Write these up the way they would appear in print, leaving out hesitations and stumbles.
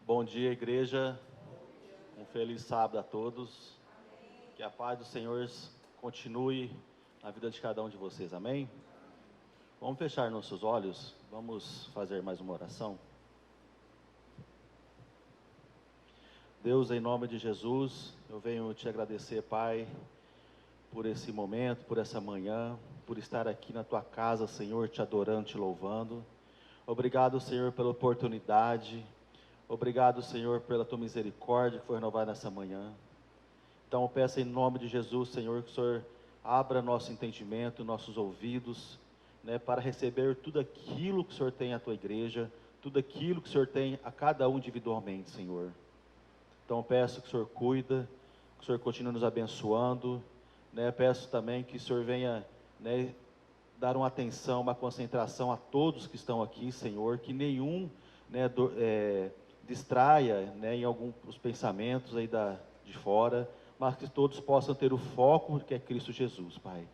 Bom dia, igreja. Um feliz sábado a todos. Que a paz do Senhor continue na vida de cada um de vocês. Amém? Vamos fechar nossos olhos. Vamos fazer mais uma oração. Deus, em nome de Jesus, eu venho te agradecer, Pai, por esse momento, por essa manhã, por estar aqui na tua casa, Senhor, te adorando, te louvando. Obrigado, Senhor, pela oportunidade. Obrigado, Senhor, pela tua misericórdia que foi renovada nessa manhã. Então eu peço em nome de Jesus, Senhor, que o Senhor abra nosso entendimento, nossos ouvidos, para receber tudo aquilo que o Senhor tem à tua igreja, tudo aquilo que o Senhor tem a cada um individualmente, Senhor. Então eu peço que o Senhor cuida, que o Senhor continue nos abençoando, peço também que o Senhor venha, dar uma atenção, uma concentração a todos que estão aqui, Senhor, que nenhum, distraia, em alguns pensamentos aí de fora, mas que todos possam ter o foco que é Cristo Jesus, Pai.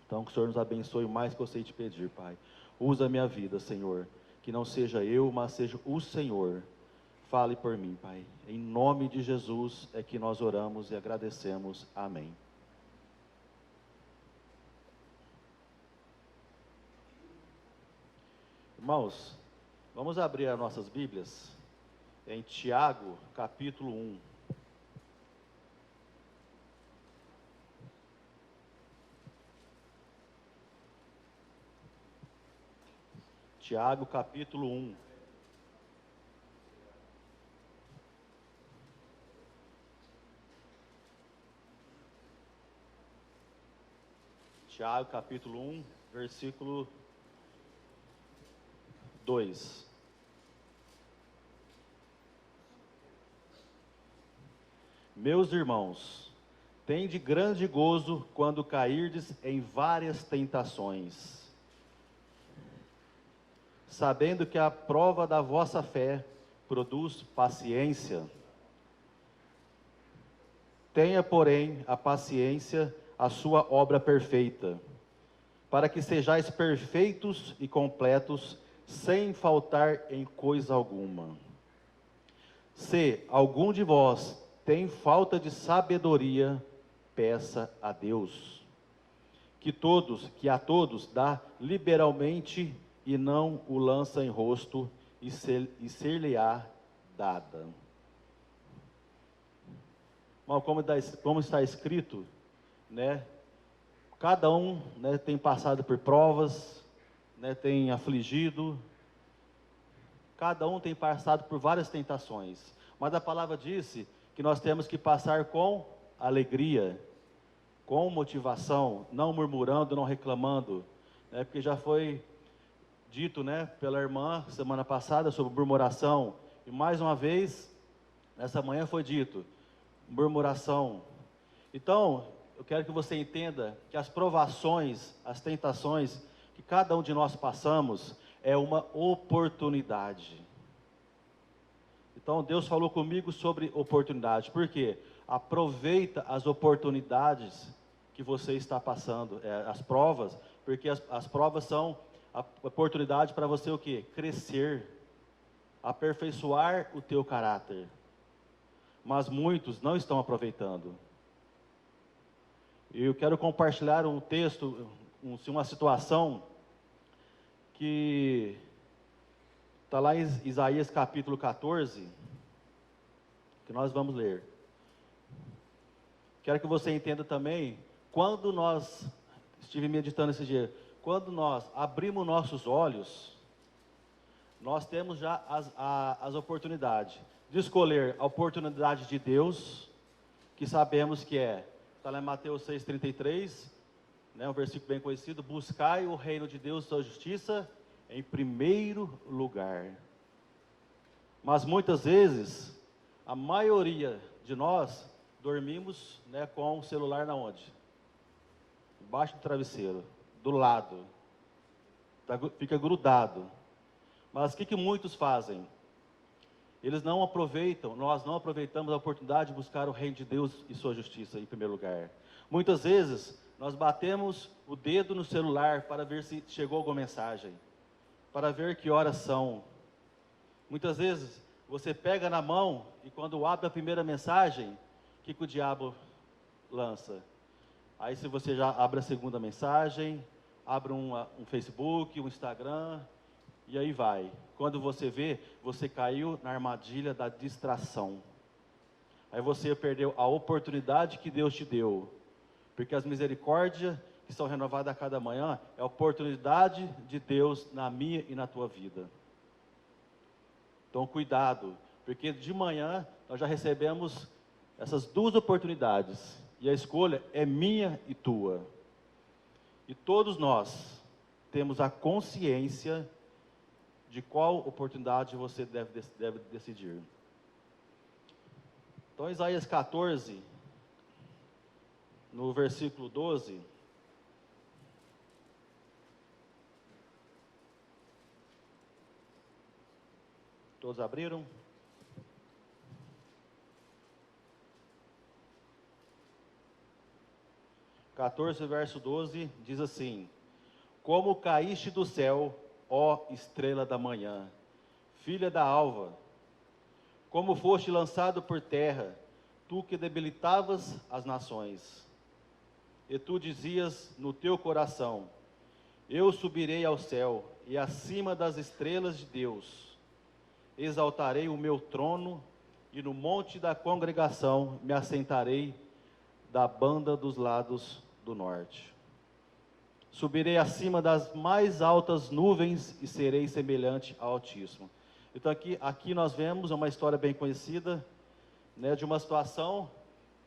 Então que o Senhor nos abençoe mais que eu sei te pedir, Pai. Usa a minha vida, Senhor, que não seja eu, mas seja o Senhor. Fale por mim, Pai. Em nome de Jesus é que nós oramos e agradecemos. Amém. Irmãos, vamos abrir as nossas Bíblias em Tiago, capítulo 1. Tiago, capítulo 1. Tiago, capítulo 1, versículo 2. Meus irmãos, tende grande gozo quando cairdes em várias tentações, sabendo que a prova da vossa fé produz paciência. Tenha, porém, a paciência a sua obra perfeita, para que sejais perfeitos e completos, sem faltar em coisa alguma. Se algum de vós tem falta de sabedoria, peça a Deus, que a todos dá liberalmente e não o lança em rosto, e ser-lhe-á dada. Mas como está escrito, cada um, tem passado por provas, tem afligido, cada um tem passado por várias tentações, mas a palavra disse que nós temos que passar com alegria, com motivação, não murmurando, não reclamando, porque já foi dito, pela irmã semana passada sobre murmuração, e mais uma vez, nessa manhã foi dito, murmuração. Então, eu quero que você entenda que as provações, as tentações que cada um de nós passamos, é uma oportunidade. Então Deus falou comigo sobre oportunidade. Por quê? Aproveita as oportunidades que você está passando, as provas, porque as provas são a oportunidade para você o quê? Crescer, aperfeiçoar o teu caráter. Mas muitos não estão aproveitando. E eu quero compartilhar um texto, uma situação que está lá em Isaías capítulo 14, que nós vamos ler. Quero que você entenda também, quando nós, estive meditando esse dia, quando nós abrimos nossos olhos, nós temos já as oportunidades de escolher a oportunidade de Deus, que sabemos que está lá em Mateus 6,33, um versículo bem conhecido: buscai o reino de Deus e sua justiça em primeiro lugar. Mas muitas vezes, a maioria de nós dormimos, com o celular na onde? Embaixo do travesseiro, do lado, fica grudado. Mas o que muitos fazem? Eles não aproveitam, nós não aproveitamos a oportunidade de buscar o reino de Deus e sua justiça em primeiro lugar. Muitas vezes, nós batemos o dedo no celular para ver se chegou alguma mensagem, para ver que horas são. Muitas vezes, Você pega na mão e quando abre a primeira mensagem, o que o diabo lança? Aí se você já abre a segunda mensagem, abre um Facebook, um Instagram, e aí vai. Quando você vê, você caiu na armadilha da distração. Aí você perdeu a oportunidade que Deus te deu. Porque as misericórdias que são renovadas a cada manhã é a oportunidade de Deus na minha e na tua vida. Então cuidado, porque de manhã nós já recebemos essas duas oportunidades. E a escolha é minha e tua. E todos nós temos a consciência de qual oportunidade você deve decidir. Então, Isaías 14, no versículo 12, todos abriram? Verso 12, diz assim: Como caíste do céu, ó estrela da manhã, filha da alva, como foste lançado por terra, tu que debilitavas as nações. E tu dizias no teu coração: Eu subirei ao céu, e acima das estrelas de Deus exaltarei o meu trono, e no monte da congregação me assentarei da banda dos lados do norte. Subirei acima das mais altas nuvens e serei semelhante ao Altíssimo. Então aqui nós vemos uma história bem conhecida, né, de uma situação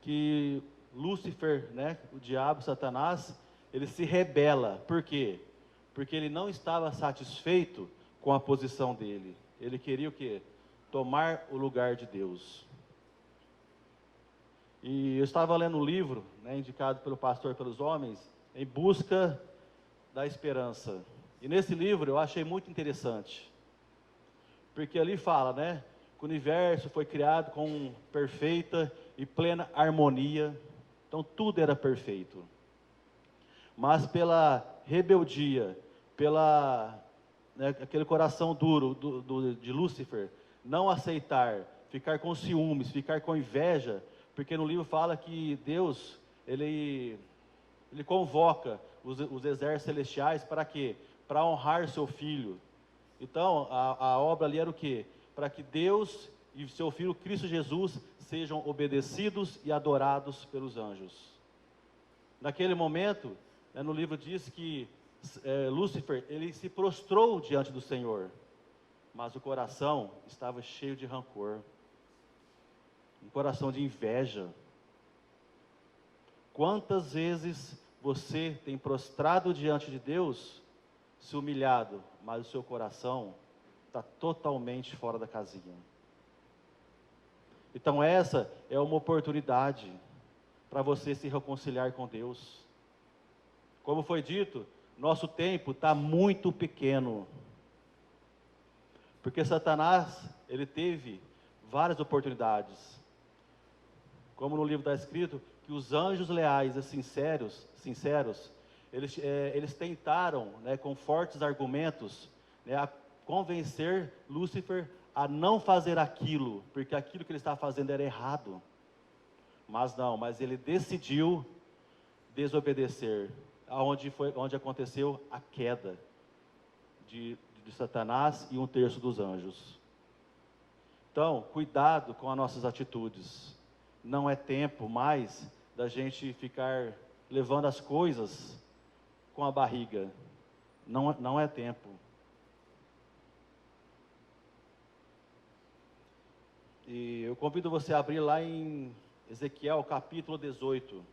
que Lúcifer, né, o diabo, Satanás, ele se rebela. Por quê? Porque ele não estava satisfeito com a posição dele. Ele queria o quê? Tomar o lugar de Deus. E eu estava lendo um livro, né, indicado pelo pastor pelos homens, Em Busca da Esperança. E nesse livro eu achei muito interessante. Porque ali fala, né, que o universo foi criado com perfeita e plena harmonia. Então tudo era perfeito. Mas pela rebeldia, aquele coração duro de Lúcifer, não aceitar, ficar com ciúmes, ficar com inveja, porque no livro fala que Deus, ele convoca os exércitos celestiais para quê? Para honrar seu filho. Então, a obra ali era o quê? Para que Deus e seu filho Cristo Jesus sejam obedecidos e adorados pelos anjos. Naquele momento, no livro diz que Lúcifer, ele se prostrou diante do Senhor, mas o coração estava cheio de rancor, um coração de inveja. Quantas vezes você tem prostrado diante de Deus, se humilhado, mas o seu coração está totalmente fora da casinha? Então essa é uma oportunidade para você se reconciliar com Deus. Como foi dito, nosso tempo está muito pequeno. Porque Satanás, ele teve várias oportunidades. Como no livro está escrito, que os anjos leais e sinceros, eles tentaram, né, com fortes argumentos, né, a convencer Lúcifer a não fazer aquilo, porque aquilo que ele estava fazendo era errado. Mas ele decidiu desobedecer, onde aconteceu a queda de Satanás e 1/3 dos anjos. Então, cuidado com as nossas atitudes. Não é tempo mais da gente ficar levando as coisas com a barriga. Não é tempo. E eu convido você a abrir lá em Ezequiel capítulo 18.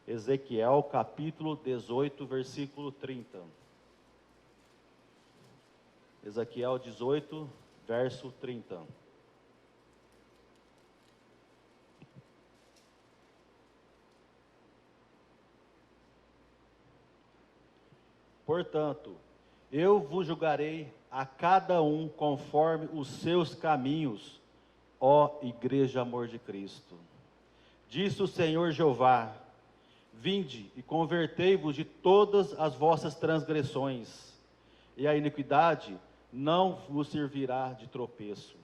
Ezequiel capítulo 18, versículo 30. Ezequiel 18, verso 30. Portanto, Eu vos julgarei a cada um conforme os seus caminhos, ó Igreja Amor de Cristo. Disse o Senhor Jeová: vinde e convertei-vos de todas as vossas transgressões, e a iniquidade não vos servirá de tropeço.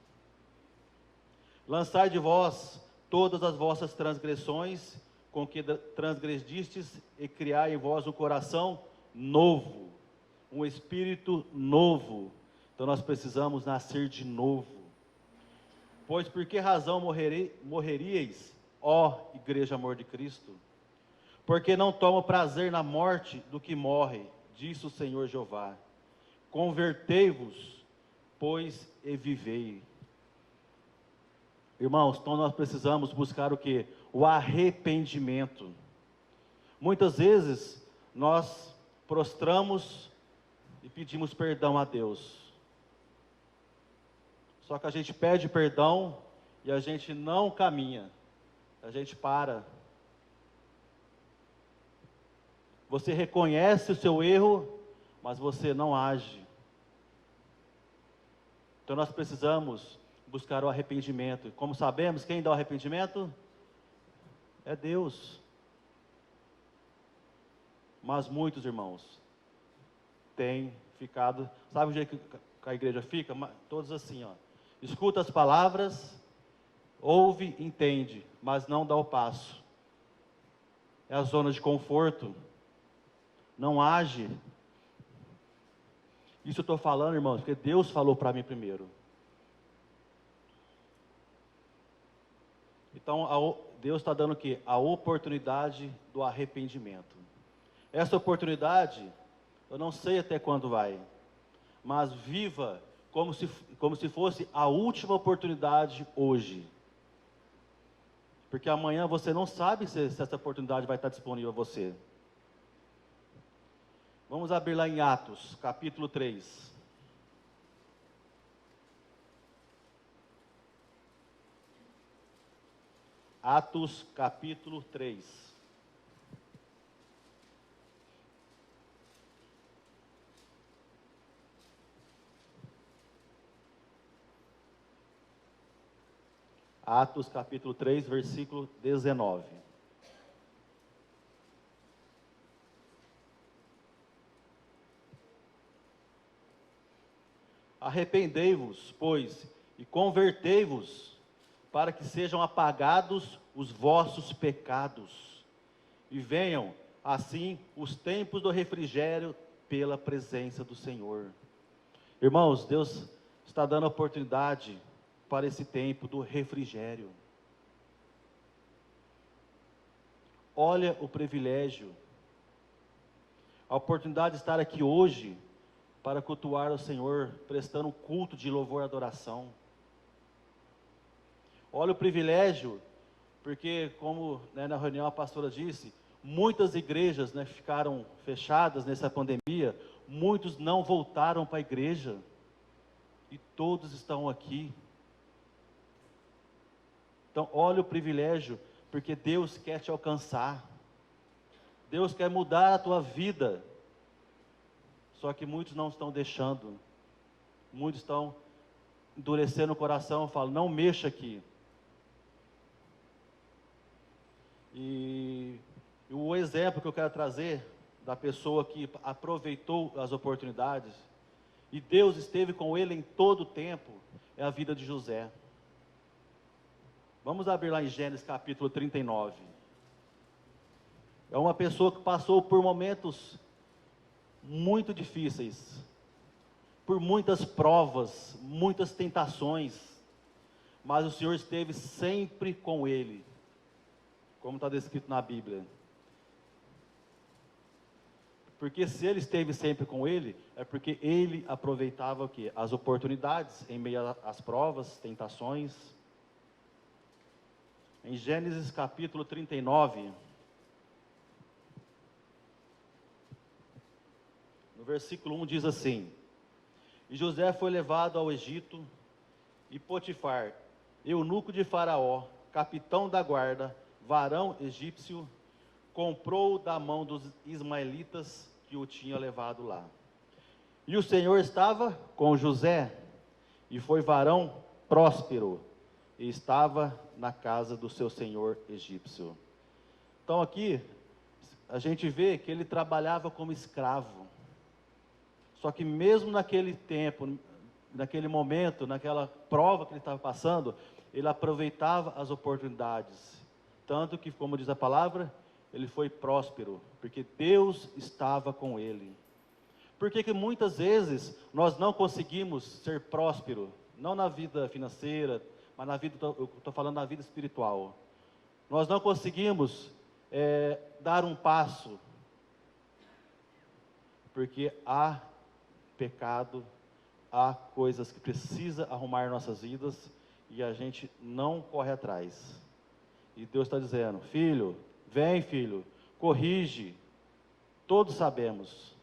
Lançai de vós todas as vossas transgressões, com que transgredistes, e criai em vós um coração novo, um espírito novo. Então nós precisamos nascer de novo. Pois por que razão morreríeis, ó Igreja Amor de Cristo? Porque não tomo prazer na morte do que morre, disse o Senhor Jeová. Convertei-vos, pois, e vivei. Irmãos, então nós precisamos buscar o quê? O arrependimento. Muitas vezes nós prostramos e pedimos perdão a Deus. Só que a gente pede perdão e a gente não caminha, a gente para. Você reconhece o seu erro, mas você não age. Então nós precisamos buscar o arrependimento. E como sabemos, quem dá o arrependimento? É Deus. Mas muitos irmãos têm ficado, sabe o jeito que a igreja fica? Todos assim, ó. Escuta as palavras, ouve, entende, mas não dá o passo. É a zona de conforto. Não age. Isso eu estou falando, irmãos, porque Deus falou para mim primeiro. Então, Deus está dando o quê? A oportunidade do arrependimento. Essa oportunidade, eu não sei até quando vai, mas viva como se fosse a última oportunidade hoje. Porque amanhã você não sabe se essa oportunidade vai estar disponível a você. Vamos abrir lá em Atos, capítulo 3. Atos, capítulo 3. Atos, capítulo 3, versículo 19. Arrependei-vos, pois, e convertei-vos, para que sejam apagados os vossos pecados, e venham, assim, os tempos do refrigério pela presença do Senhor. Irmãos, Deus está dando oportunidade para esse tempo do refrigério. Olha o privilégio, a oportunidade de estar aqui hoje, para cultuar o Senhor, prestando um culto de louvor e adoração. Olha o privilégio, porque como na reunião a pastora disse, muitas igrejas ficaram fechadas nessa pandemia, muitos não voltaram para a igreja, e todos estão aqui. Então olha o privilégio, porque Deus quer te alcançar, Deus quer mudar a tua vida, só que muitos não estão deixando, muitos estão endurecendo o coração, falam, não mexa aqui. E o exemplo que eu quero trazer, da pessoa que aproveitou as oportunidades, e Deus esteve com ele em todo o tempo, é a vida de José. Vamos abrir lá em Gênesis capítulo 39. É uma pessoa que passou por momentos muito difíceis, por muitas provas, muitas tentações, mas o Senhor esteve sempre com ele, como está descrito na Bíblia. Porque se ele esteve sempre com ele, é porque ele aproveitava o quê? As oportunidades em meio às provas, tentações. Em Gênesis capítulo 39, no versículo 1 diz assim: E José foi levado ao Egito, e Potifar, eunuco de Faraó, capitão da guarda, varão egípcio, comprou da mão dos ismaelitas que o tinha levado lá. E o Senhor estava com José, e foi varão próspero, e estava na casa do seu senhor egípcio. Então aqui, a gente vê que ele trabalhava como escravo. Só que mesmo naquele tempo, naquele momento, naquela prova que ele estava passando, ele aproveitava as oportunidades. Tanto que, como diz a palavra, ele foi próspero, porque Deus estava com ele. Por que muitas vezes nós não conseguimos ser próspero? Não na vida financeira, mas na vida, eu estou falando na vida espiritual. Nós não conseguimos dar um passo, porque há pecado, há coisas que precisa arrumar em nossas vidas e a gente não corre atrás. E Deus está dizendo: filho, vem filho, corrige. Todos sabemos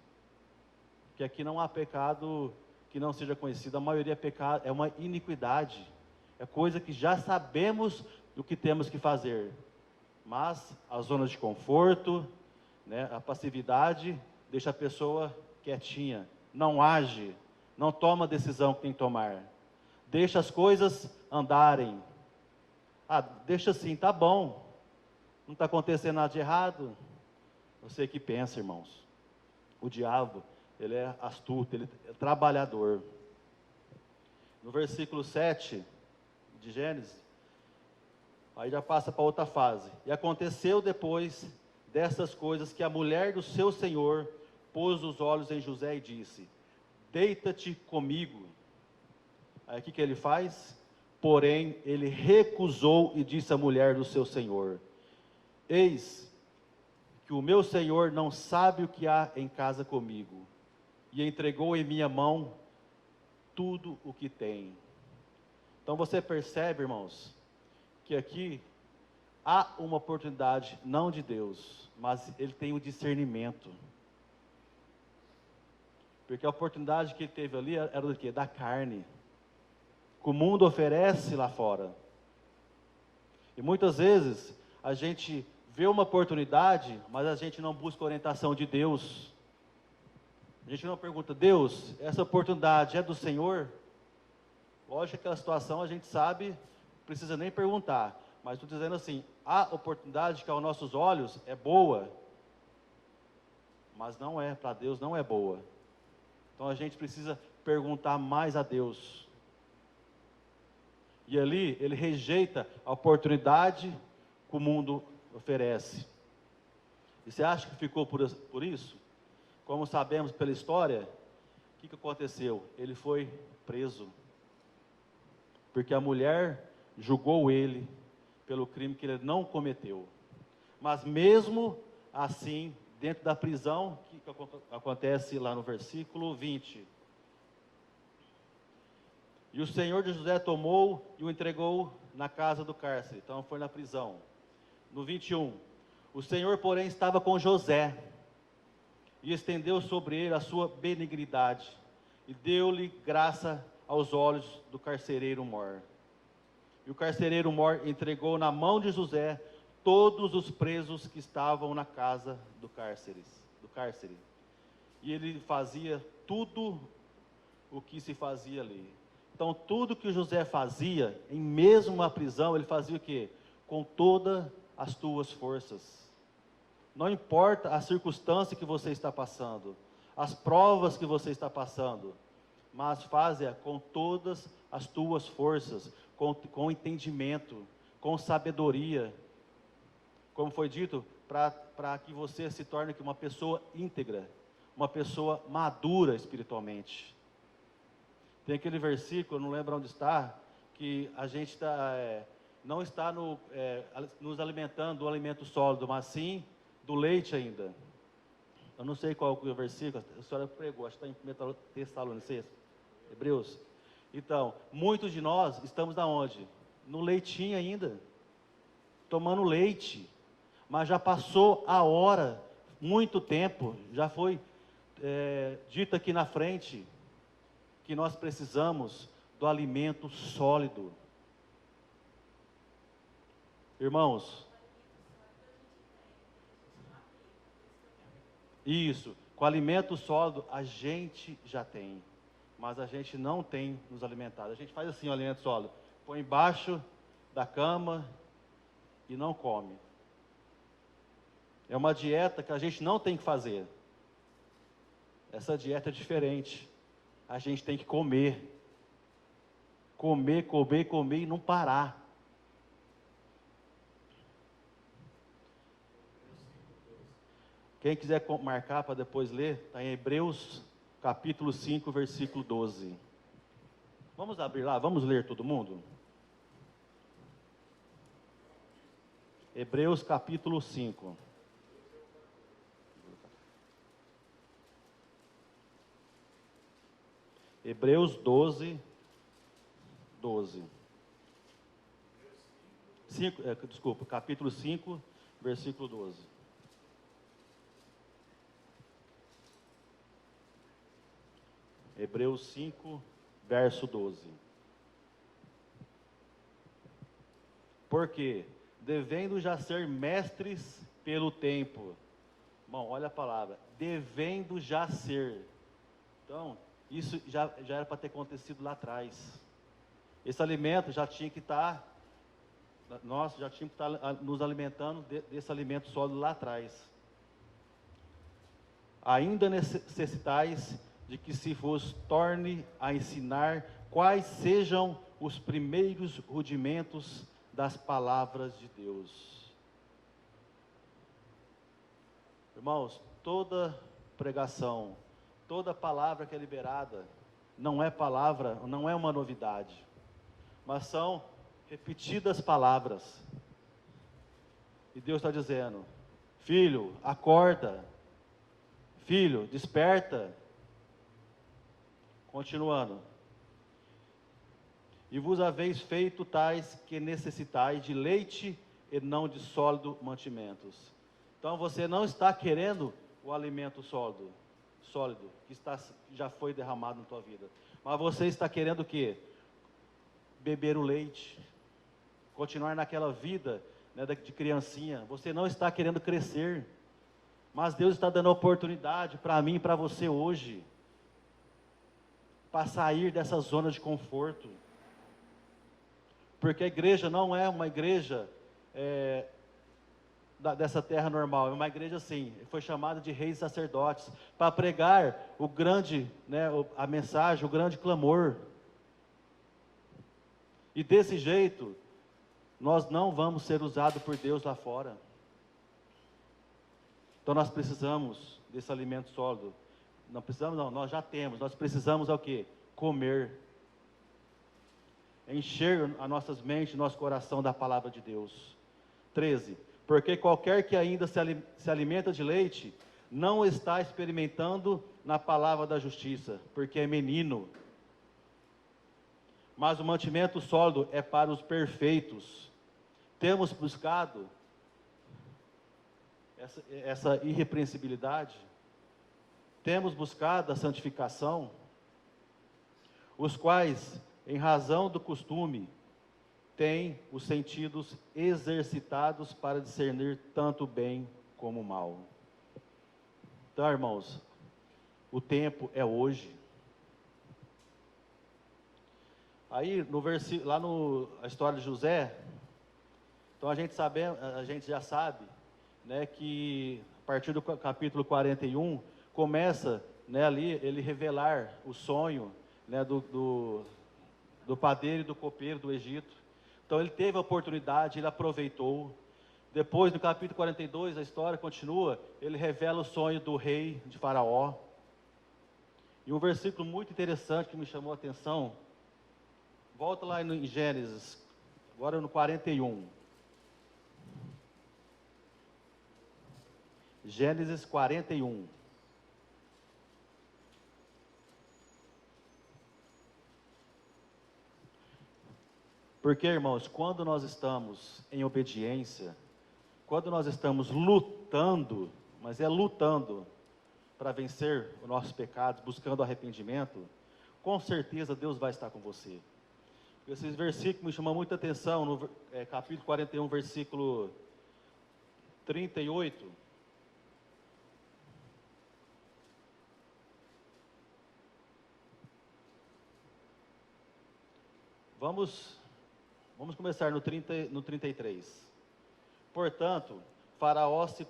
que aqui não há pecado que não seja conhecido, a maioria é pecado, é uma iniquidade, é coisa que já sabemos o que temos que fazer, mas a zona de conforto, né, a passividade, deixa a pessoa quietinha, não age, não toma a decisão que tem que tomar, deixa as coisas andarem. Deixa assim, tá bom, não está acontecendo nada de errado. Você que pensa, irmãos, o diabo, ele é astuto, ele é trabalhador. No versículo 7 de Gênesis, aí já passa para outra fase. E aconteceu depois dessas coisas que a mulher do seu senhor pôs os olhos em José e disse: deita-te comigo. Aí o que ele faz? Porém, ele recusou e disse à mulher do seu senhor: eis que o meu senhor não sabe o que há em casa comigo, e entregou em minha mão tudo o que tem. Então você percebe, irmãos, que aqui há uma oportunidade, não de Deus, mas ele tem o discernimento. Porque a oportunidade que ele teve ali era do quê? Da carne, que o mundo oferece lá fora. E muitas vezes a gente vê uma oportunidade, mas a gente não busca a orientação de Deus. A gente não pergunta: Deus, essa oportunidade é do Senhor? Lógico que aquela situação a gente sabe, não precisa nem perguntar. Mas estou dizendo assim, a oportunidade que aos nossos olhos é boa, mas não é, para Deus não é boa. Então a gente precisa perguntar mais a Deus. E ali ele rejeita a oportunidade que o mundo oferece. E você acha que ficou por isso? Como sabemos pela história, o que aconteceu? Ele foi preso. Porque a mulher julgou ele pelo crime que ele não cometeu. Mas mesmo assim, dentro da prisão, o que acontece lá no versículo 20? E o senhor de José tomou e o entregou na casa do cárcere. Então foi na prisão. No 21, o Senhor, porém, estava com José, e estendeu sobre ele a sua benignidade, e deu-lhe graça aos olhos do carcereiro mor. E o carcereiro mor entregou na mão de José todos os presos que estavam na casa do cárcere. E ele fazia tudo o que se fazia ali. Então, tudo que José fazia, em mesmo uma prisão, ele fazia o quê? Com todas as tuas forças. Não importa a circunstância que você está passando, as provas que você está passando, mas faze-a com todas as tuas forças, com entendimento, com sabedoria. Como foi dito, para que você se torne uma pessoa íntegra, uma pessoa madura espiritualmente. Tem aquele versículo, não lembro onde está, que a gente não está nos alimentando do alimento sólido, mas sim do leite ainda. Eu não sei qual é o versículo, a senhora pregou, acho que está em Tessalonicenses, Hebreus. Então, muitos de nós estamos da onde? No leitinho ainda, tomando leite, mas já passou a hora, muito tempo, já foi dito aqui na frente, que nós precisamos do alimento sólido. Irmãos, isso, Com alimento sólido, a gente já tem, mas a gente não tem nos alimentado. A gente faz assim, o alimento sólido, põe embaixo da cama e não come. É uma dieta que a gente não tem que fazer. Essa dieta é diferente. A gente tem que comer. Comer, comer, comer e não parar. Quem quiser marcar para depois ler, está em Hebreus capítulo 5, versículo 12. Vamos abrir lá, vamos ler todo mundo? Hebreus capítulo 5. Hebreus 12, 12. Capítulo 5, versículo 12. Hebreus 5, verso 12. Porque, devendo já ser mestres pelo tempo. Bom, olha a palavra, devendo já ser. Então, isso já era para ter acontecido lá atrás. Esse alimento já tinha que estar, nós já tínhamos que estar nos alimentando desse alimento sólido lá atrás. Ainda necessitais de que se vos torne a ensinar quais sejam os primeiros rudimentos das palavras de Deus. Irmãos, toda pregação, toda palavra que é liberada, não é palavra, não é uma novidade, mas são repetidas palavras. E Deus está dizendo: filho, acorda, filho, desperta. Continuando. E vos haveis feito tais que necessitais de leite e não de sólido mantimentos. Então você não está querendo o alimento sólido que já foi derramado na tua vida. Mas você está querendo o quê? Beber o leite. Continuar naquela vida, né, de criancinha. Você não está querendo crescer. Mas Deus está dando oportunidade para mim e para você hoje, para sair dessa zona de conforto. Porque a igreja não é uma igreja dessa terra normal, é uma igreja assim, foi chamada de reis e sacerdotes, para pregar o grande, né, a mensagem, o grande clamor. E desse jeito, nós não vamos ser usados por Deus lá fora. Então nós precisamos desse alimento sólido. Não precisamos não, nós já temos, nós precisamos é o quê? Comer. Encher as nossas mentes, nosso coração da palavra de Deus. 13. Porque qualquer que ainda se alimenta de leite, não está experimentando na palavra da justiça, porque é menino. Mas o mantimento sólido é para os perfeitos. Temos buscado essa irrepreensibilidade? Temos buscado a santificação? Os quais, em razão do costume, têm os sentidos exercitados para discernir tanto o bem como o mal. Então, irmãos, o tempo é hoje. Aí, no versículo, lá a história de José, então a gente já sabe, né, que a partir do capítulo 41, começa, né, ali, ele revelar o sonho, né, do padeiro e do copeiro do Egito. Então ele teve a oportunidade, ele aproveitou. Depois, no capítulo 42, a história continua, ele revela o sonho do rei de Faraó. E um versículo muito interessante que me chamou a atenção, volta lá em Gênesis, agora no 41. Gênesis 41. Porque, irmãos, quando nós estamos em obediência, quando nós estamos lutando, mas é lutando para vencer os nossos pecados, buscando arrependimento, com certeza Deus vai estar com você. Esse versículo me chamou muita atenção, no capítulo 41, versículo 38. Vamos começar no 33. Portanto, Faraó se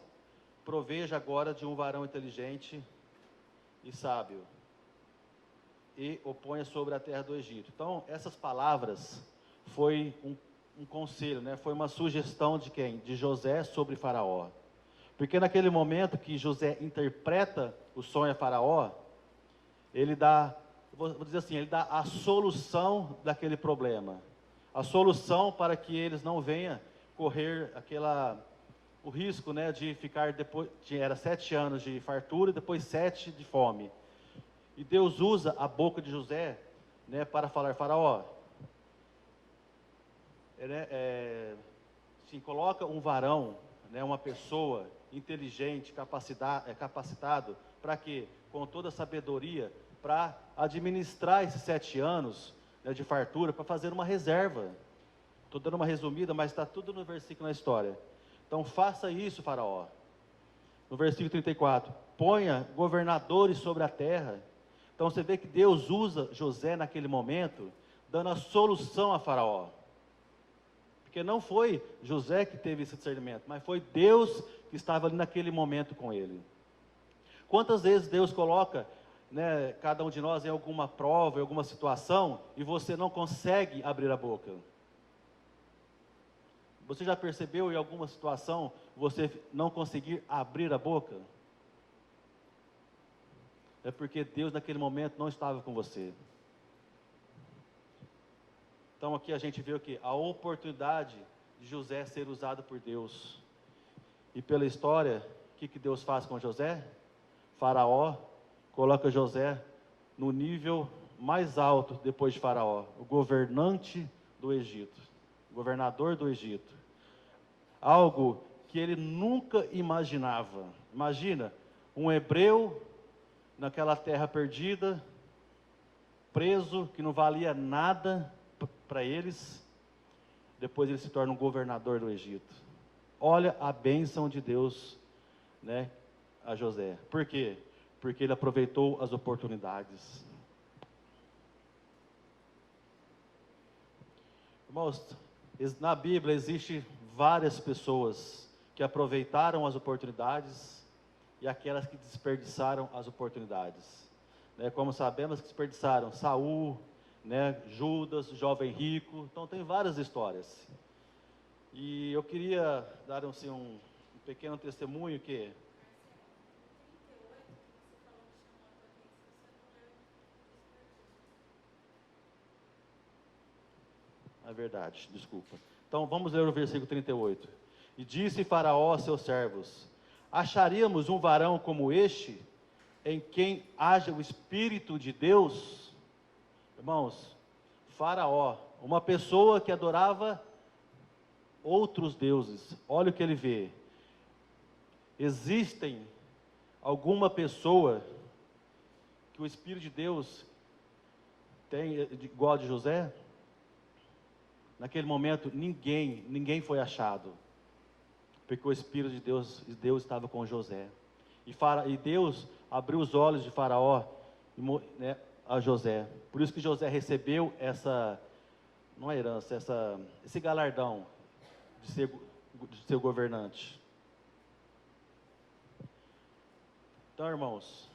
proveja agora de um varão inteligente e sábio, e o ponha sobre a terra do Egito. Então, essas palavras foi um conselho, né? Foi uma sugestão de quem? De José sobre Faraó. Porque naquele momento que José interpreta o sonho a Faraó, ele dá, vou dizer assim, ele dá a solução daquele problema. A solução para que eles não venham correr o risco, né, de ficar depois, era 7 anos de fartura e depois 7 de fome. E Deus usa a boca de José, né, para falar: Faraó, sim, coloca um varão, né, uma pessoa inteligente, capacitado, para quê? Com toda a sabedoria, para administrar esses 7 anos, né, de fartura, para fazer uma reserva. Estou dando uma resumida, mas está tudo no versículo na história. Então faça isso, Faraó. No versículo 34, ponha governadores sobre a terra. Então você vê que Deus usa José naquele momento, dando a solução a Faraó. Porque não foi José que teve esse discernimento, mas foi Deus que estava ali naquele momento com ele. Quantas vezes Deus coloca, né, cada um de nós em alguma prova, em alguma situação, e você não consegue abrir a boca? Você já percebeu em alguma situação você não conseguir abrir a boca? É porque Deus naquele momento não estava com você. Então aqui a gente vê o que? A oportunidade de José ser usado por Deus. E pela história, o que Deus faz com José? Faraó coloca José no nível mais alto depois de Faraó, o governante do Egito, o governador do Egito. Algo que ele nunca imaginava. Imagina, um hebreu naquela terra perdida, preso, que não valia nada para eles, depois ele se torna um governador do Egito. Olha a bênção de Deus, né, a José. Por quê? Porque ele aproveitou as oportunidades. Irmãos, na Bíblia existe várias pessoas que aproveitaram as oportunidades e aquelas que desperdiçaram as oportunidades. Né, como sabemos que desperdiçaram Saul, né, Judas, jovem rico. Então tem várias histórias. E eu queria dar assim, um pequeno testemunho que... É verdade, desculpa. Então vamos ler o versículo 38. E disse Faraó a seus servos: acharíamos um varão como este, em quem haja o Espírito de Deus? Irmãos, Faraó, uma pessoa que adorava outros deuses, olha o que ele vê. Existem alguma pessoa que o Espírito de Deus tem igual a de José? Naquele momento ninguém foi achado, porque o Espírito de Deus estava com José. E Deus abriu os olhos de Faraó, né, a José. Por isso que José recebeu não é herança, esse galardão de ser governante. Então, irmãos,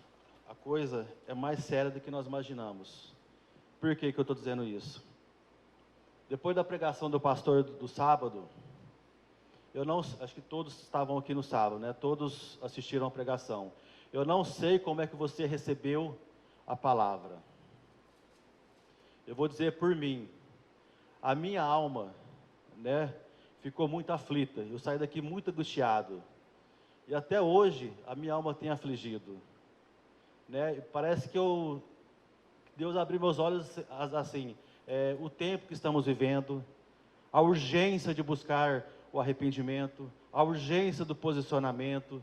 a coisa é mais séria do que nós imaginamos. Por que eu estou dizendo isso? Depois da pregação do pastor do sábado, acho que todos estavam aqui no sábado, né? Todos assistiram a pregação. Eu não sei como é que você recebeu a palavra. Eu vou dizer por mim, a minha alma, né, ficou muito aflita. Eu saí daqui muito angustiado. E até hoje a minha alma tem afligido, né? Parece que Deus abriu meus olhos assim. O tempo que estamos vivendo, a urgência de buscar o arrependimento, a urgência do posicionamento,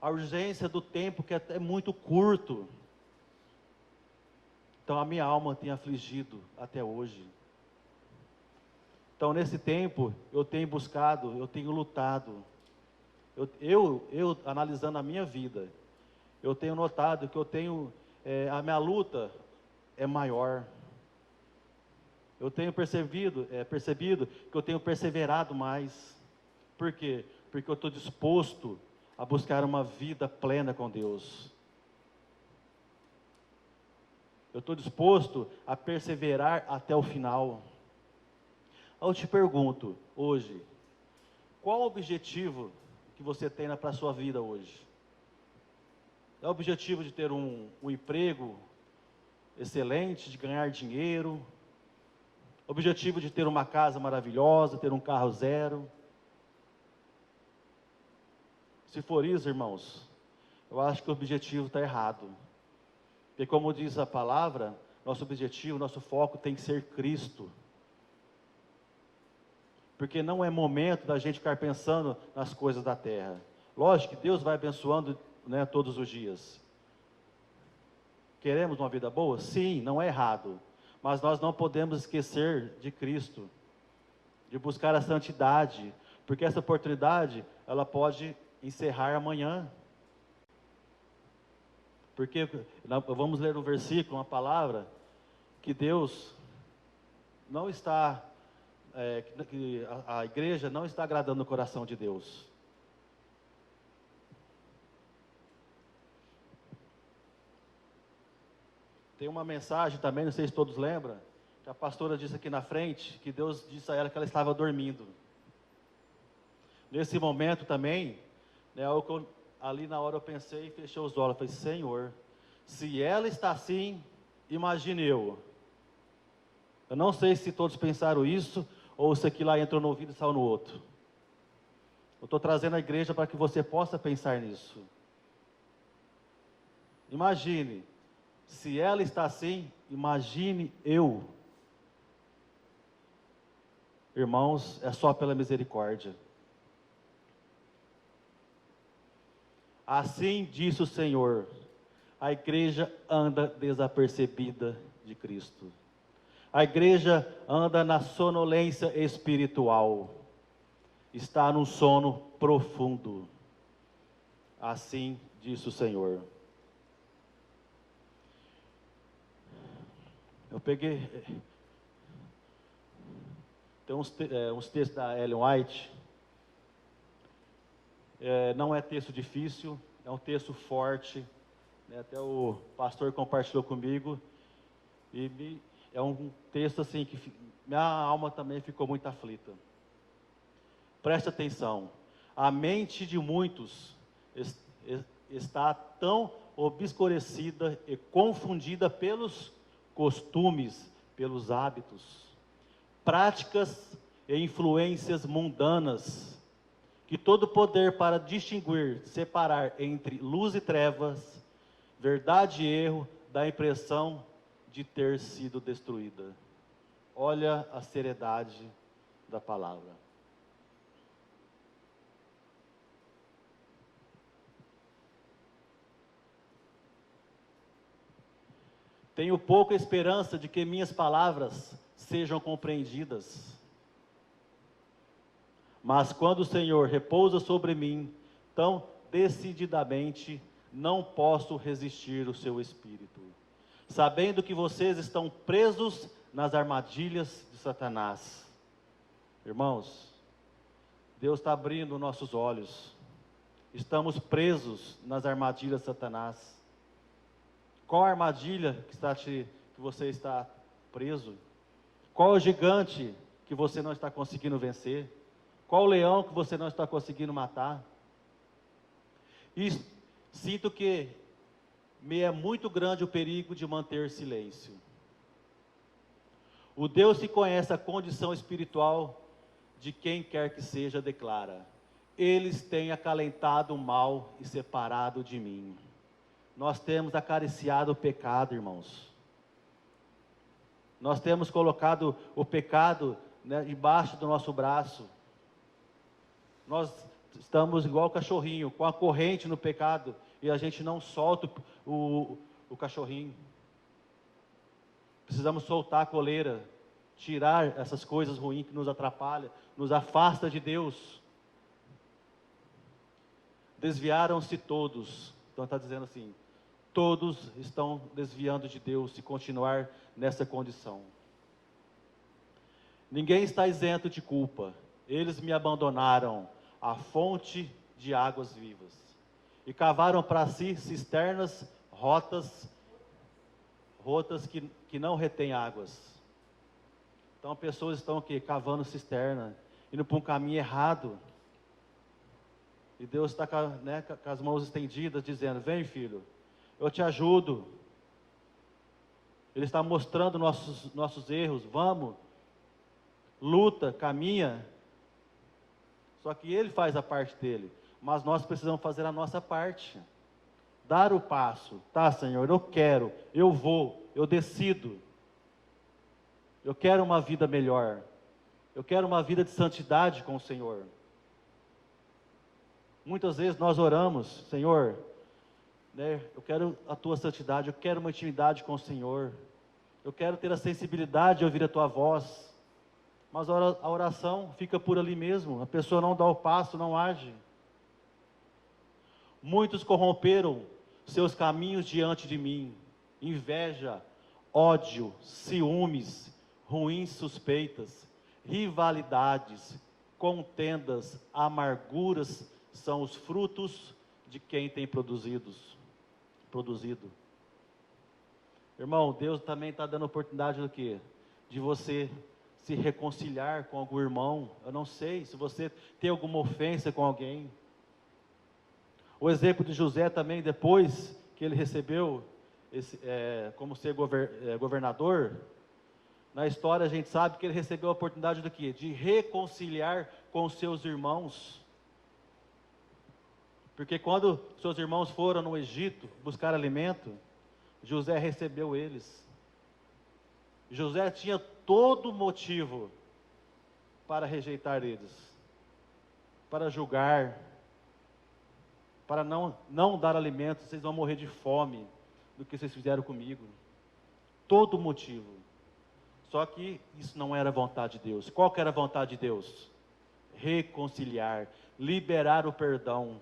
a urgência do tempo que é muito curto. Então a minha alma tem afligido até hoje. Então nesse tempo eu tenho buscado, eu tenho lutado. Eu analisando a minha vida, eu tenho notado que a minha luta é maior. Eu tenho percebido que eu tenho perseverado mais. Por quê? Porque eu estou disposto a buscar uma vida plena com Deus. Eu estou disposto a perseverar até o final. Eu te pergunto, hoje, qual o objetivo que você tem para a sua vida hoje? É o objetivo de ter um emprego excelente, de ganhar dinheiro? Objetivo de ter uma casa maravilhosa, ter um carro zero? Se for isso, irmãos, eu acho que o objetivo está errado. Porque como diz a palavra, nosso objetivo, nosso foco tem que ser Cristo. Porque não é momento da gente ficar pensando nas coisas da terra. Lógico que Deus vai abençoando, né, todos os dias. Queremos uma vida boa? Sim, não é errado. Mas nós não podemos esquecer de Cristo, de buscar a santidade, porque essa oportunidade, ela pode encerrar amanhã. Porque vamos ler um versículo, uma palavra, que Deus não está, que a igreja não está agradando o coração de Deus. Tem uma mensagem também, não sei se todos lembram, que a pastora disse aqui na frente, que Deus disse a ela que ela estava dormindo. Nesse momento também, né, ali na hora eu pensei e fechei os olhos, falei, Senhor, se ela está assim, imagine eu. Eu não sei se todos pensaram isso, ou se aquilo lá entrou no ouvido e saiu no outro. Eu estou trazendo a igreja para que você possa pensar nisso. Imagine, se ela está assim, imagine eu. Irmãos, é só pela misericórdia. Assim disse o Senhor, a igreja anda desapercebida de Cristo. A igreja anda na sonolência espiritual. Está num sono profundo. Assim disse o Senhor. Eu peguei... Tem uns textos da Ellen White. Não é texto difícil, é um texto forte, né? Até o pastor compartilhou comigo, e é um texto assim que minha alma também ficou muito aflita. Preste atenção, a mente de muitos está tão obscurecida e confundida pelos costumes, pelos hábitos, práticas e influências mundanas, que todo poder para distinguir, separar entre luz e trevas, verdade e erro, dá a impressão de ter sido destruída. Olha a seriedade da palavra. Tenho pouca esperança de que minhas palavras sejam compreendidas. Mas quando o Senhor repousa sobre mim, tão decididamente, não posso resistir o seu espírito, sabendo que vocês estão presos nas armadilhas de Satanás. Irmãos, Deus está abrindo nossos olhos. Estamos presos nas armadilhas de Satanás. Qual a armadilha que você está preso? Qual o gigante que você não está conseguindo vencer? Qual o leão que você não está conseguindo matar? E sinto que me é muito grande o perigo de manter silêncio. O Deus que conhece a condição espiritual de quem quer que seja declara: eles têm acalentado o mal e separado de mim. Nós temos acariciado o pecado, irmãos. Nós temos colocado o pecado, né, debaixo do nosso braço. Nós estamos igual o cachorrinho, com a corrente no pecado, e a gente não solta o cachorrinho. Precisamos soltar a coleira, tirar essas coisas ruins que nos atrapalham, nos afasta de Deus. Desviaram-se todos. Então está dizendo assim, todos estão desviando de Deus se continuar nessa condição. Ninguém está isento de culpa. Eles me abandonaram à fonte de águas vivas e cavaram para si cisternas rotas que não retêm águas. Então, pessoas estão aqui cavando cisterna, indo para um caminho errado. E Deus está com as mãos estendidas, dizendo: vem, filho, eu te ajudo. Ele está mostrando nossos erros. Vamos, luta, caminha. Só que Ele faz a parte dele, mas nós precisamos fazer a nossa parte. Dar o passo. Tá, Senhor, eu quero, eu vou, eu decido. Eu quero uma vida melhor. Eu quero uma vida de santidade com o Senhor. Muitas vezes nós oramos: Senhor, eu quero a Tua santidade, eu quero uma intimidade com o Senhor. Eu quero ter a sensibilidade de ouvir a Tua voz. Mas a oração fica por ali mesmo. A pessoa não dá o passo, não age. Muitos corromperam seus caminhos diante de mim. Inveja, ódio, ciúmes, ruins suspeitas, rivalidades, contendas, amarguras são os frutos de quem tem produzido. Irmão, Deus também está dando oportunidade do quê? De você se reconciliar com algum irmão. Eu não sei se você tem alguma ofensa com alguém. O exemplo de José também, depois que ele recebeu como ser governador, na história a gente sabe que ele recebeu a oportunidade do quê? De reconciliar com os seus irmãos. Porque quando seus irmãos foram no Egito buscar alimento, José recebeu eles. José tinha todo motivo para rejeitar eles, para julgar, para não dar alimento. Vocês vão morrer de fome do que vocês fizeram comigo. Todo motivo. Só que isso não era a vontade de Deus. Qual que era a vontade de Deus? Reconciliar, liberar o perdão.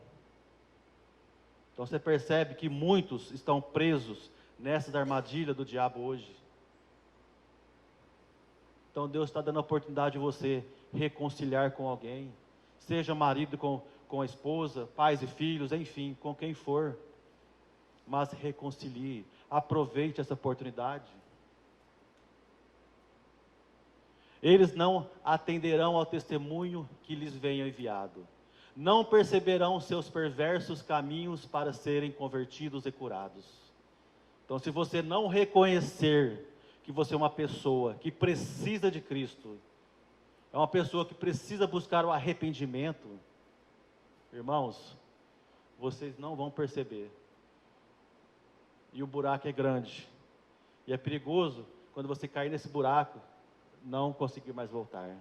Então você percebe que muitos estão presos nessa armadilha do diabo hoje. Então Deus está dando a oportunidade de você reconciliar com alguém, seja marido com a esposa, pais e filhos, enfim, com quem for. Mas reconcilie, aproveite essa oportunidade. Eles não atenderão ao testemunho que lhes venha enviado. Não perceberão seus perversos caminhos para serem convertidos e curados. Então, se você não reconhecer que você é uma pessoa que precisa de Cristo, é uma pessoa que precisa buscar o arrependimento, irmãos, vocês não vão perceber. E o buraco é grande. E é perigoso quando você cair nesse buraco, não conseguir mais voltar.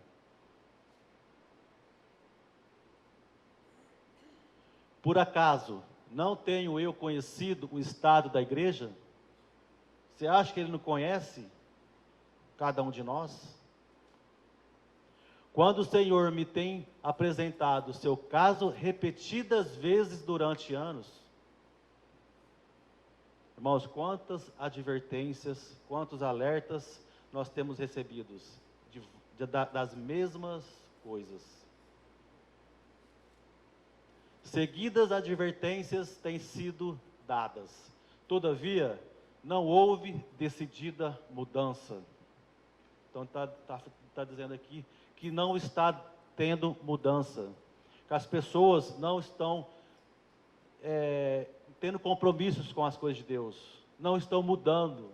Por acaso, não tenho eu conhecido o estado da igreja? Você acha que ele não conhece cada um de nós? Quando o Senhor me tem apresentado o seu caso repetidas vezes durante anos, irmãos, quantas advertências, quantos alertas nós temos recebidos das mesmas coisas. Seguidas advertências têm sido dadas, todavia não houve decidida mudança. Então está dizendo aqui que não está tendo mudança, que as pessoas não estão tendo compromissos com as coisas de Deus, não estão mudando,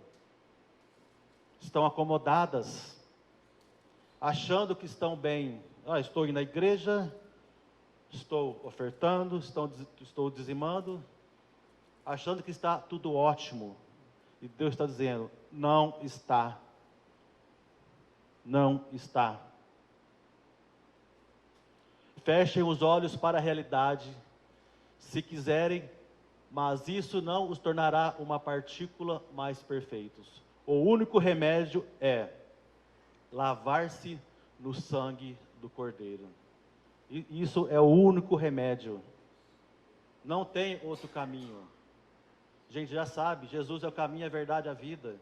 estão acomodadas, achando que estão bem. Estou indo na igreja, estou ofertando, estou dizimando, achando que está tudo ótimo. E Deus está dizendo: não está. Não está. Fechem os olhos para a realidade, se quiserem, mas isso não os tornará uma partícula mais perfeitos. O único remédio é lavar-se no sangue do Cordeiro. E isso é o único remédio. Não tem outro caminho. A gente já sabe, Jesus é o caminho, a verdade e a vida.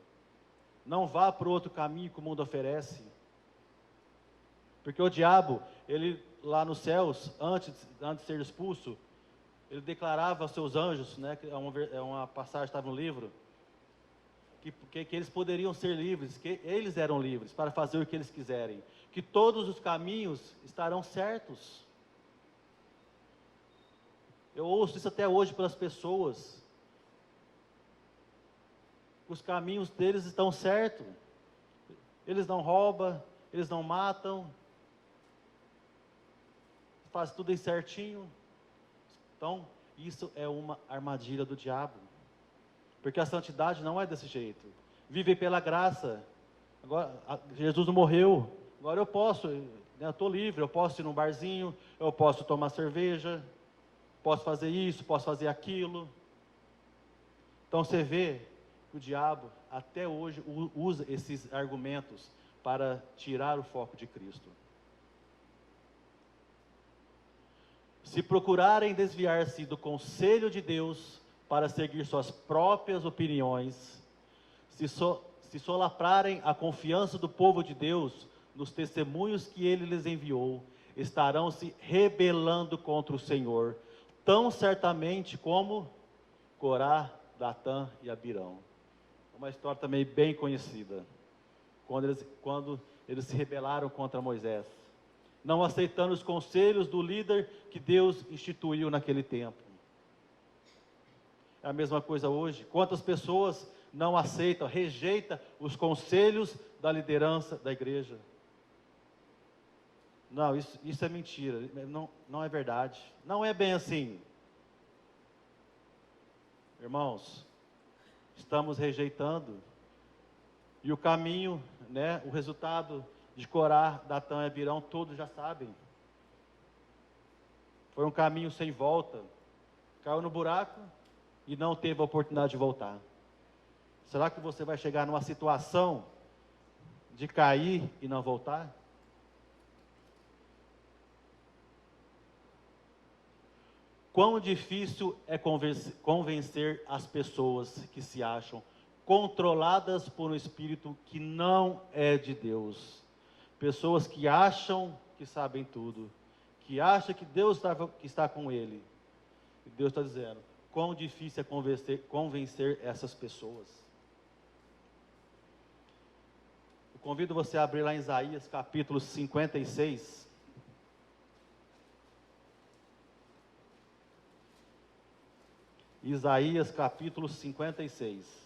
Não vá para o outro caminho que o mundo oferece. Porque o diabo, ele lá nos céus, antes de ser expulso, ele declarava aos seus anjos, né, que é uma passagem que estava no livro, que eles poderiam ser livres, que eles eram livres para fazer o que eles quiserem, que todos os caminhos estarão certos. Eu ouço isso até hoje pelas pessoas. Os caminhos deles estão certos. Eles não roubam, eles não matam, fazem tudo aí certinho. Então, isso é uma armadilha do diabo. Porque a santidade não é desse jeito. Viver pela graça. Agora, Jesus não morreu. Agora eu posso, né, eu estou livre, eu posso ir num barzinho, eu posso tomar cerveja, posso fazer isso, posso fazer aquilo. Então você vê que o diabo até hoje usa esses argumentos para tirar o foco de Cristo. Se procurarem desviar-se do conselho de Deus para seguir suas próprias opiniões, se solaprarem a confiança do povo de Deus nos testemunhos que ele lhes enviou, estarão se rebelando contra o Senhor, tão certamente como Corá, Datã e Abirão. Uma história também bem conhecida, quando eles se rebelaram contra Moisés, não aceitando os conselhos do líder que Deus instituiu naquele tempo. É a mesma coisa hoje. Quantas pessoas não aceitam, rejeitam os conselhos da liderança da igreja? Não, isso é mentira, não é verdade. Não é bem assim. Irmãos, estamos rejeitando. E o caminho, né, o resultado de Corá, Datã e Abirão, todos já sabem. Foi um caminho sem volta. Caiu no buraco e não teve a oportunidade de voltar. Será que você vai chegar numa situação de cair e não voltar? Quão difícil é convencer as pessoas que se acham controladas por um espírito que não é de Deus. Pessoas que acham que sabem tudo, que acham que Deus está com ele. E Deus está dizendo, quão difícil é convencer essas pessoas. Eu convido você a abrir lá em Isaías capítulo 56. Isaías capítulo 56.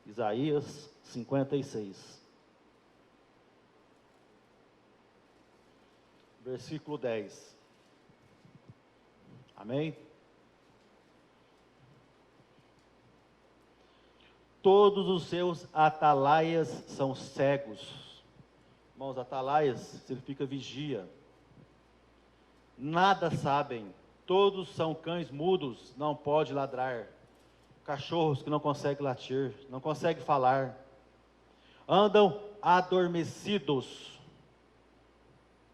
Isaías 56. Versículo 10. Amém? Todos os seus atalaias são cegos. Irmãos, atalaias significa vigia. Nada sabem. Todos são cães mudos, não pode ladrar. Cachorros que não conseguem latir, não conseguem falar. Andam adormecidos.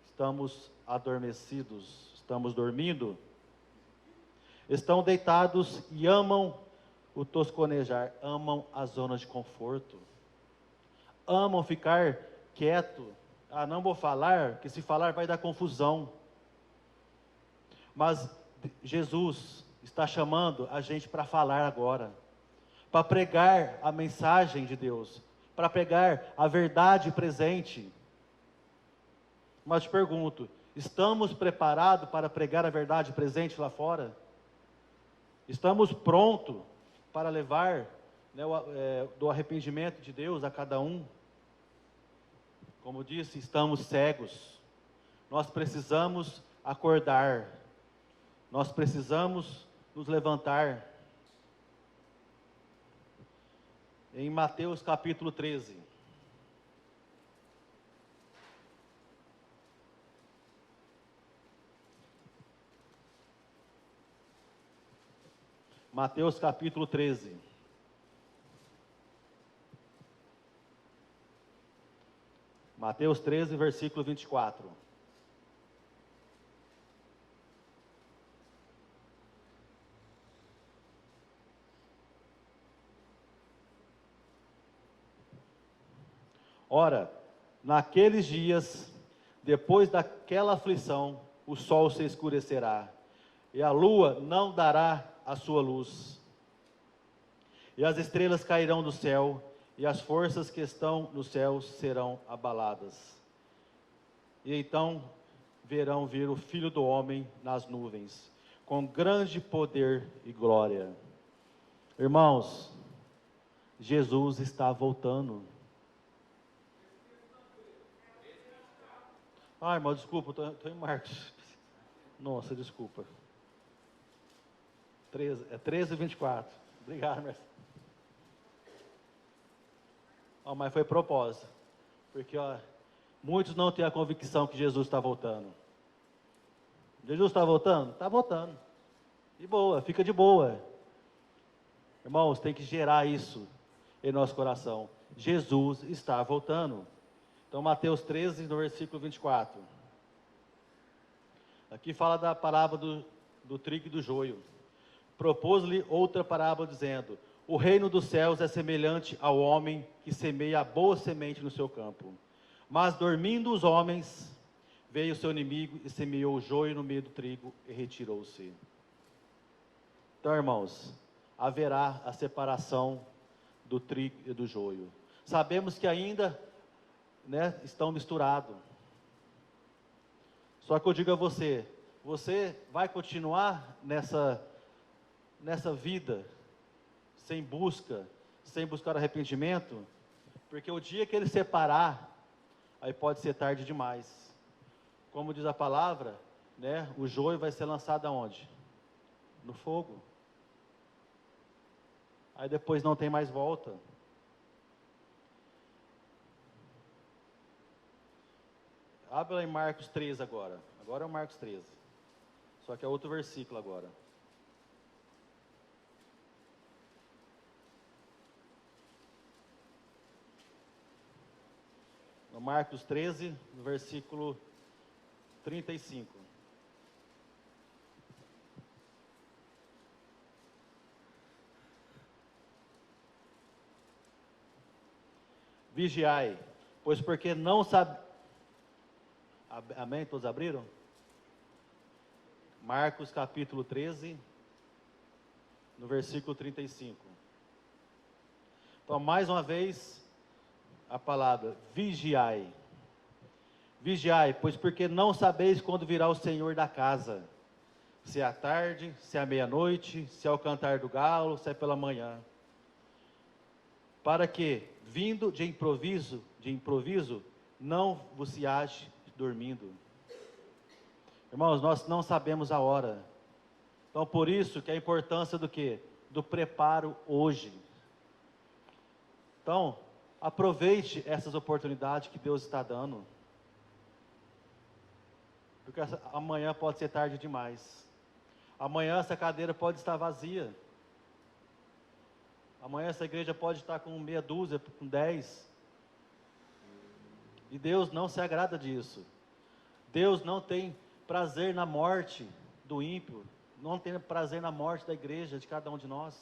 Estamos adormecidos, estamos dormindo. Estão deitados e amam o tosconejar, amam a zona de conforto. Amam ficar quieto. Ah, não vou falar, que se falar vai dar confusão. Mas Jesus está chamando a gente para falar agora, para pregar a mensagem de Deus, para pregar a verdade presente. Mas te pergunto, estamos preparados para pregar a verdade presente lá fora? Estamos prontos para levar, né, do arrependimento de Deus a cada um? Como disse, estamos cegos. Nós precisamos acordar. Nós precisamos nos levantar. Em Mateus capítulo 13. Mateus capítulo 13. Mateus 13, versículo 24. Ora, naqueles dias, depois daquela aflição, o sol se escurecerá, e a lua não dará a sua luz, e as estrelas cairão do céu, e as forças que estão nos céus serão abaladas. E então verão vir o Filho do Homem nas nuvens, com grande poder e glória. Irmãos, Jesus está voltando. Irmão, desculpa, estou em Marcos. Nossa, desculpa. 13:24. Obrigado, Marcelo. Mas foi propósito. Porque muitos não têm a convicção que Jesus está voltando. Jesus está voltando? Está voltando. De boa, fica de boa. Irmãos, tem que gerar isso em nosso coração. Jesus está voltando. Então, Mateus 13, no versículo 24. Aqui fala da parábola do trigo e do joio. Propôs-lhe outra parábola, dizendo: o reino dos céus é semelhante ao homem que semeia a boa semente no seu campo. Mas, dormindo os homens, veio o seu inimigo e semeou o joio no meio do trigo e retirou-se. Então, irmãos, haverá a separação do trigo e do joio. Sabemos que ainda, estão misturados. Só que eu digo a você, você vai continuar nessa vida, sem buscar arrependimento? Porque o dia que ele separar, aí pode ser tarde demais. Como diz a palavra, o joio vai ser lançado aonde? No fogo. Aí depois não tem mais volta. Abre lá em Marcos 13 agora. Agora é o Marcos 13. Só que é outro versículo agora. No Marcos 13, no versículo 35. Vigiai, pois porque não sabe... Amém? Todos abriram? Marcos capítulo 13, no versículo 35. Então, mais uma vez, a palavra, vigiai. Vigiai, pois porque não sabeis quando virá o Senhor da casa, se é à tarde, se é à meia-noite, se é ao cantar do galo, se é pela manhã. Para que, vindo de improviso, não vos se ache dormindo. Irmãos, nós não sabemos a hora. Então, por isso que a importância do quê? Do preparo hoje. Então, aproveite essas oportunidades que Deus está dando. Porque amanhã pode ser tarde demais. Amanhã essa cadeira pode estar vazia. Amanhã essa igreja pode estar com meia dúzia, com 10. E Deus não se agrada disso. Deus não tem prazer na morte do ímpio. Não tem prazer na morte da igreja, de cada um de nós.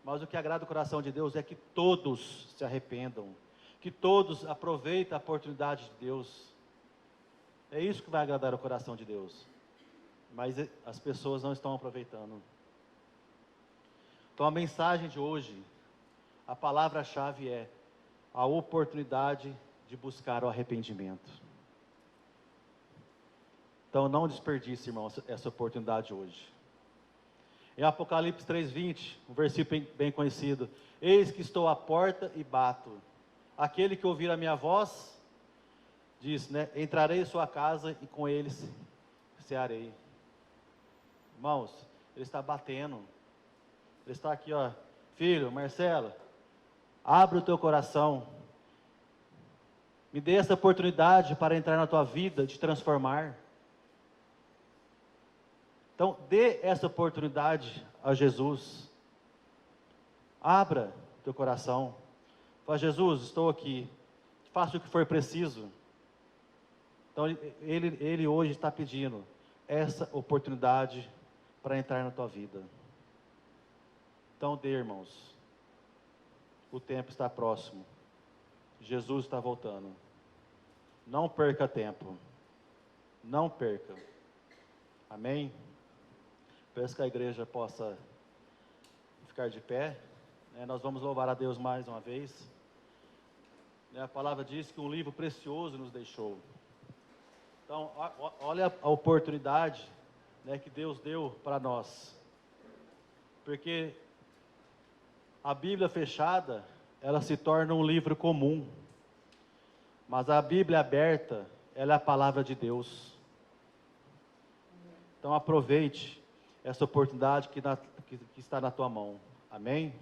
Mas o que agrada o coração de Deus é que todos se arrependam. Que todos aproveitem a oportunidade de Deus. É isso que vai agradar o coração de Deus. Mas as pessoas não estão aproveitando. Então a mensagem de hoje, a palavra-chave é a oportunidade de buscar o arrependimento. Então não desperdice, irmãos, essa oportunidade hoje. Em Apocalipse 3:20, um versículo bem conhecido: eis que estou à porta e bato. Aquele que ouvir a minha voz, diz, entrarei em sua casa e com eles cearei. Irmãos, ele está batendo. Ele está aqui, filho, Marcelo, abre o teu coração. Me dê essa oportunidade para entrar na tua vida, de transformar. Então, dê essa oportunidade a Jesus. Abra teu coração. Fala: Jesus, estou aqui. Faça o que for preciso. Então, ele hoje está pedindo essa oportunidade para entrar na tua vida. Então, dê, irmãos. O tempo está próximo. Jesus está voltando. Não perca tempo. Não perca. Amém? Peço que a igreja possa ficar de pé. Nós vamos louvar a Deus mais uma vez. A palavra diz que um livro precioso nos deixou. Então, olha a oportunidade, que Deus deu para nós. Porque a Bíblia fechada, ela se torna um livro comum. Mas a Bíblia aberta, ela é a palavra de Deus. Então aproveite essa oportunidade que está na tua mão. Amém?